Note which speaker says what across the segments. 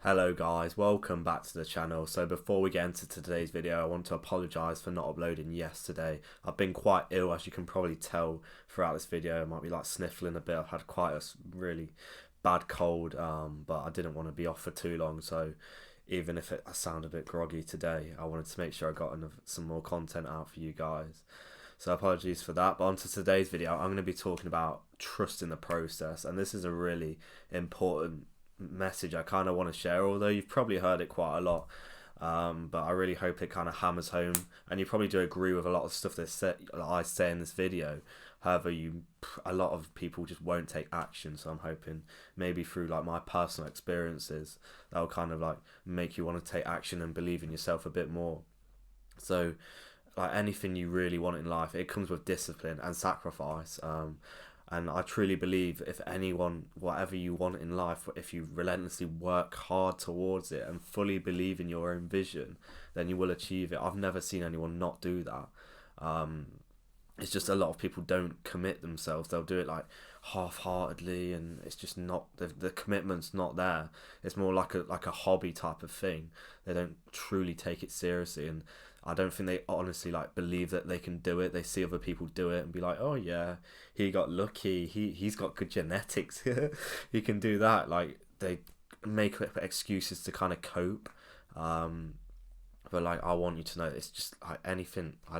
Speaker 1: Hello guys, welcome back to the channel. So before we get into today's video, I want to apologise for not uploading yesterday. I've been quite ill, as you can probably tell throughout this video. I might be like sniffling a bit. I've had quite a really bad cold, but I didn't want to be off for too long. So even if I sound a bit groggy today, I wanted to make sure I got some more content out for you guys. So apologies for that. But on to today's video, I'm going to be talking about trusting the process, and this is a really important message I kind of want to share, although you've probably heard it quite a lot, but I really hope it kind of hammers home, and you probably do agree with a lot of stuff that I say in this video. However, a lot of people just won't take action, so I'm hoping maybe through like my personal experiences that'll kind of like make you want to take action and believe in yourself a bit more. So like anything you really want in life, it comes with discipline and sacrifice. And I truly believe if anyone, whatever you want in life, if you relentlessly work hard towards it and fully believe in your own vision, then you will achieve it. I've never seen anyone not do that. It's just a lot of people don't commit themselves. They'll do it like half-heartedly, and it's just not, the commitment's not there. It's more like a hobby type of thing. They don't truly take it seriously, and I don't think they honestly like believe that they can do it. They see other people do it and be like, oh yeah, he got lucky, he's got good genetics, he can do that. Like they make excuses to kind of cope. But like, I want you to know, it's just like anything. I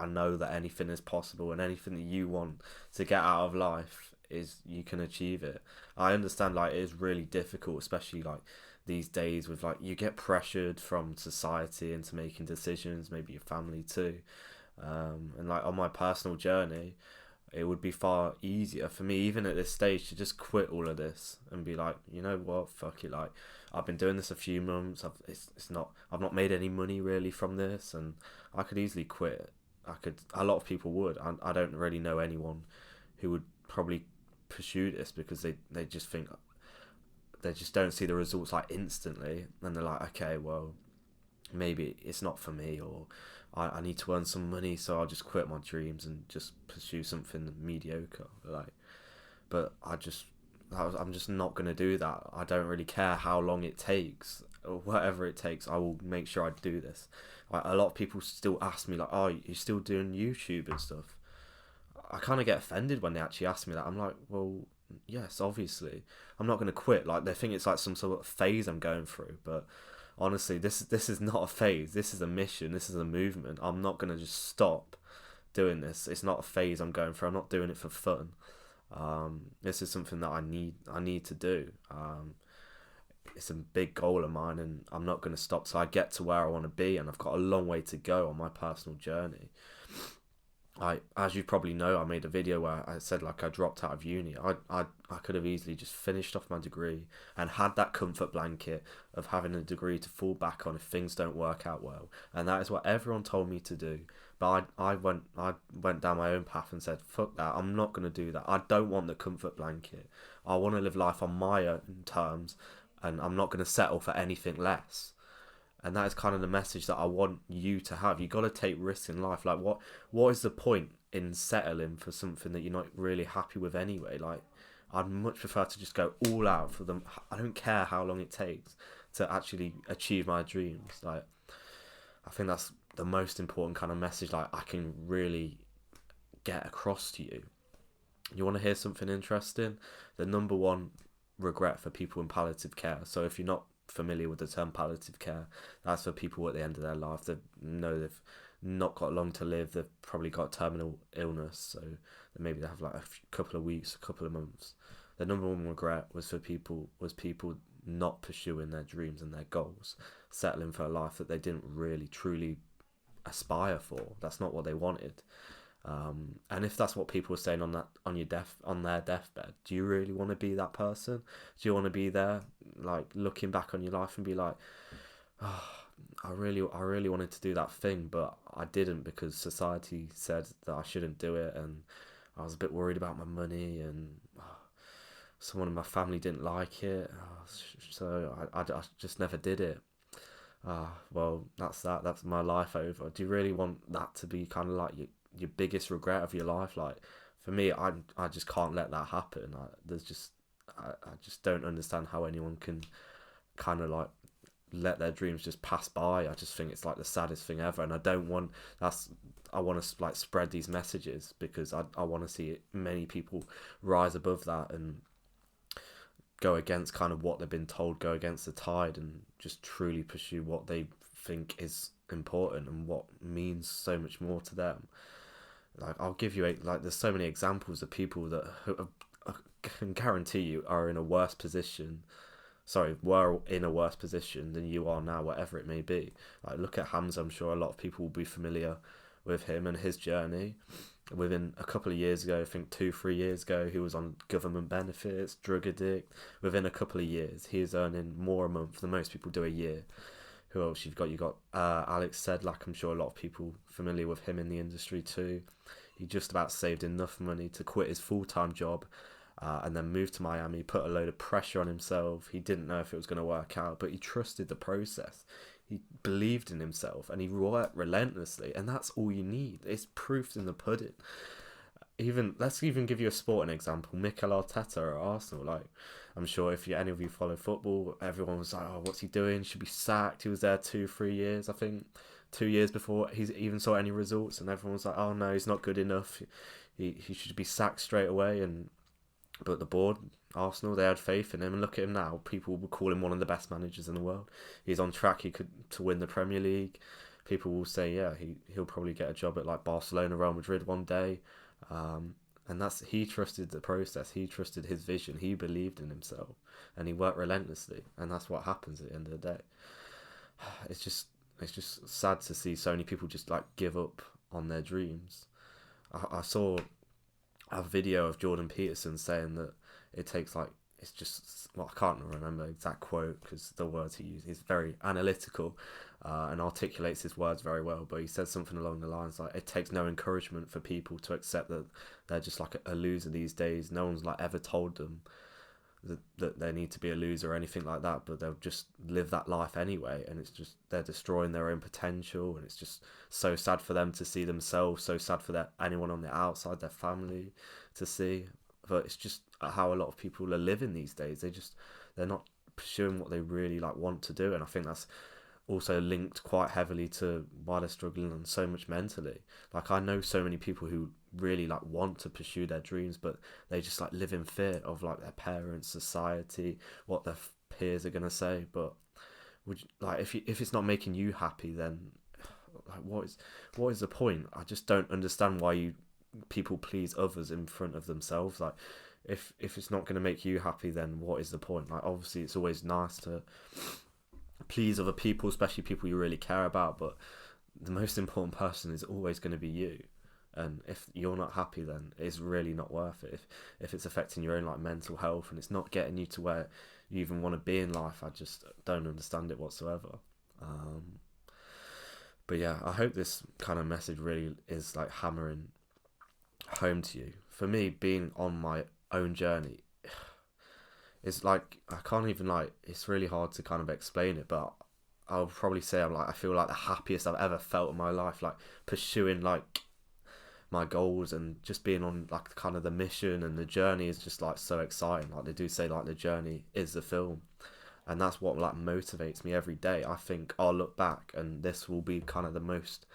Speaker 1: know that anything is possible, and anything that you want to get out of life is, you can achieve it. I understand like it is really difficult, especially like these days with like, you get pressured from society into making decisions, maybe your family too. And like on my personal journey, it would be far easier for me, even at this stage, to just quit all of this and be like, you know what, fuck it. Like, I've been doing this a few months. I've not made any money really from this, and I could easily quit. A lot of people would. I don't really know anyone who would probably pursue this, because they just think, they just don't see the results like instantly, and they're like, okay, well, maybe it's not for me, or I need to earn some money, so I'll just quit my dreams and just pursue something mediocre. Like, but I'm just not gonna do that. I don't really care how long it takes, or whatever it takes. I will make sure I do this. Like, a lot of people still ask me like, oh, you're still doing YouTube and stuff. I kind of get offended when they actually ask me that. I'm like, well, yes, obviously, I'm not gonna quit. Like, they think it's like some sort of phase I'm going through, but honestly, this is not a phase. This is a mission. This is a movement. I'm not gonna just stop doing this. It's not a phase I'm going through. I'm not doing it for fun. This is something that I need to do. It's a big goal of mine, and I'm not gonna stop till I get to where I want to be. And I've got a long way to go on my personal journey. As you probably know, I made a video where I said like I dropped out of uni. I could have easily just finished off my degree and had that comfort blanket of having a degree to fall back on if things don't work out well. And that is what everyone told me to do. But I went down my own path and said, fuck that, I'm not going to do that. I don't want the comfort blanket. I want to live life on my own terms, and I'm not going to settle for anything less. And that is kind of the message that I want you to have. You got to take risks in life. Like, what is the point in settling for something that you're not really happy with anyway? Like, I'd much prefer to just go all out for them. I don't care how long it takes to actually achieve my dreams. Like, I think that's the most important kind of message like I can really get across to you. You want to hear something interesting? The number one regret for people in palliative care. So if you're not familiar with the term palliative care, that's for people at the end of their life. They know they've not got long to live. They've probably got terminal illness, so maybe they have like couple of weeks, a couple of months. The number one regret was people not pursuing their dreams and their goals, settling for a life that they didn't really truly aspire for. That's not what they wanted. And if that's what people are saying on their deathbed, do you really want to be that person? Do you want to be there, like looking back on your life and be like, oh, I really wanted to do that thing, but I didn't because society said that I shouldn't do it, and I was a bit worried about my money, and someone in my family didn't like it, so I just never did it. Well, that's that. That's my life over. Do you really want that to be kind of like your biggest regret of your life? Like, for me, I just can't let that happen. I just don't understand how anyone can kind of like let their dreams just pass by. I just think it's like the saddest thing ever, and I want to like spread these messages because I want to see many people rise above that and go against kind of what they've been told, go against the tide, and just truly pursue what they think is important and what means so much more to them. Like, I'll give you like there's so many examples of people that I can guarantee you are in a worse position. Sorry, were in a worse position than you are now, whatever it may be. Like, look at Hamza. I'm sure a lot of people will be familiar with him and his journey. Within a couple of years ago, I think 2-3 years ago, he was on government benefits, drug addict. Within a couple of years, he is earning more a month than most people do a year. Who else you've got? You got Alex Sedlak. I'm sure a lot of people familiar with him in the industry too. He just about saved enough money to quit his full-time job and then moved to Miami, put a load of pressure on himself. He didn't know if it was going to work out, but he trusted the process. He believed in himself and he worked relentlessly, and that's all you need. It's proofs in the pudding. Let's even give you a sporting example. Mikel Arteta at Arsenal. Like, I'm sure if any of you follow football, everyone was like, "Oh, what's he doing? Should be sacked." He was there 2-3 years, I think, 2 years before he even saw any results, and everyone was like, "Oh no, he's not good enough. He should be sacked straight away." But the board, Arsenal, they had faith in him, and look at him now. People will call him one of the best managers in the world. He's on track. To win the Premier League. People will say, yeah, he'll probably get a job at like Barcelona, Real Madrid one day. And he trusted the process. He trusted his vision. He believed in himself, and he worked relentlessly. And that's what happens at the end of the day. It's just sad to see so many people just like give up on their dreams. I saw a video of Jordan Peterson saying that it takes like, it's just, well, I can't remember the exact quote because the words he used, he's very analytical and articulates his words very well, but he said something along the lines like, it takes no encouragement for people to accept that they're just like a loser these days. No one's like ever told them that they need to be a loser or anything like that, but they'll just live that life anyway, and it's just, they're destroying their own potential, and it's just so sad for them to see themselves, so sad for anyone on the outside, their family, to see. But it's just how a lot of people are living these days. They're not pursuing what they really like want to do, and I think that's also linked quite heavily to why they're struggling and so much mentally. Like, I know so many people who really like want to pursue their dreams, but they just like live in fear of like their parents, society, what their peers are gonna say. But would you, like, if it's not making you happy, then like what is the point? I just don't understand why people please others in front of themselves. Like, if it's not going to make you happy, then what is the point? Like, obviously it's always nice to please other people, especially people you really care about, but the most important person is always going to be you. And if you're not happy, then it's really not worth it. If it's affecting your own like mental health and it's not getting you to where you even want to be in life, I just don't understand it whatsoever. But yeah, I hope this kind of message really is like hammering home to you. For me, being on my own journey, it's like, I can't even like, it's really hard to kind of explain it, but I'll probably say I feel like the happiest I've ever felt in my life, like pursuing like my goals and just being on like kind of the mission, and the journey is just like so exciting. Like, they do say like the journey is the film, and that's what like motivates me every day. I think I'll look back and this will be kind of the most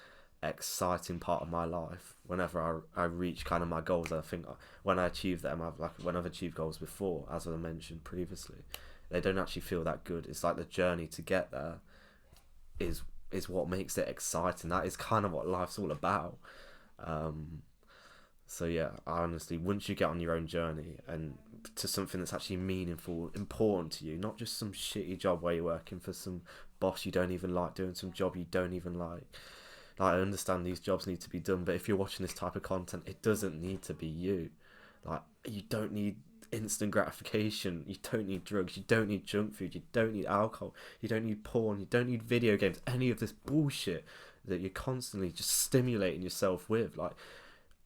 Speaker 1: exciting part of my life whenever I reach kind of my goals. I think when I achieve them, when I've achieved goals before, as I mentioned previously, they don't actually feel that good. It's like the journey to get there is what makes it exciting. That is kind of what life's all about. So yeah, honestly, once you get on your own journey and to something that's actually meaningful, important to you, not just some shitty job where you're working for some boss you don't even like, doing some job you don't even like. Like, I understand these jobs need to be done, but if you're watching this type of content, it doesn't need to be you. Like, you don't need instant gratification, you don't need drugs, you don't need junk food, you don't need alcohol, you don't need porn, you don't need video games, any of this bullshit that you're constantly just stimulating yourself with. Like,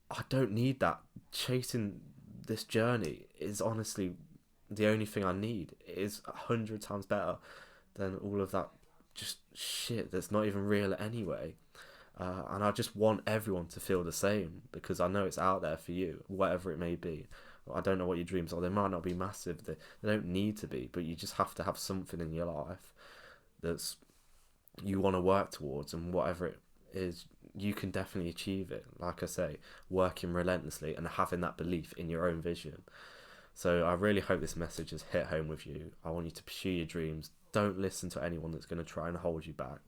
Speaker 1: I don't need that. Chasing this journey is honestly the only thing I need. It is 100 times better than all of that just shit that's not even real anyway. And I just want everyone to feel the same, because I know it's out there for you, whatever it may be. I don't know what your dreams are. They might not be massive. They don't need to be, but you just have to have something in your life that's you want to work towards, and whatever it is, you can definitely achieve it. Like I say, working relentlessly and having that belief in your own vision. So I really hope this message has hit home with you. I want you to pursue your dreams. Don't listen to anyone that's going to try and hold you back.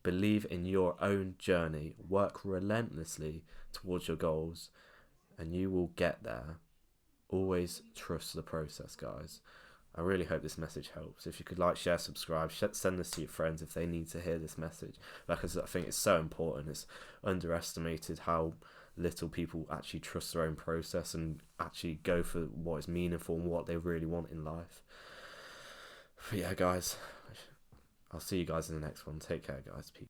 Speaker 1: Believe in your own journey. Work relentlessly towards your goals, and you will get there. Always trust the process, guys. I really hope this message helps. If you could like, share, subscribe, send this to your friends if they need to hear this message, because I think it's so important. It's underestimated how little people actually trust their own process and actually go for what is meaningful and what they really want in life. But yeah, guys, I'll see you guys in the next one. Take care, guys. Peace.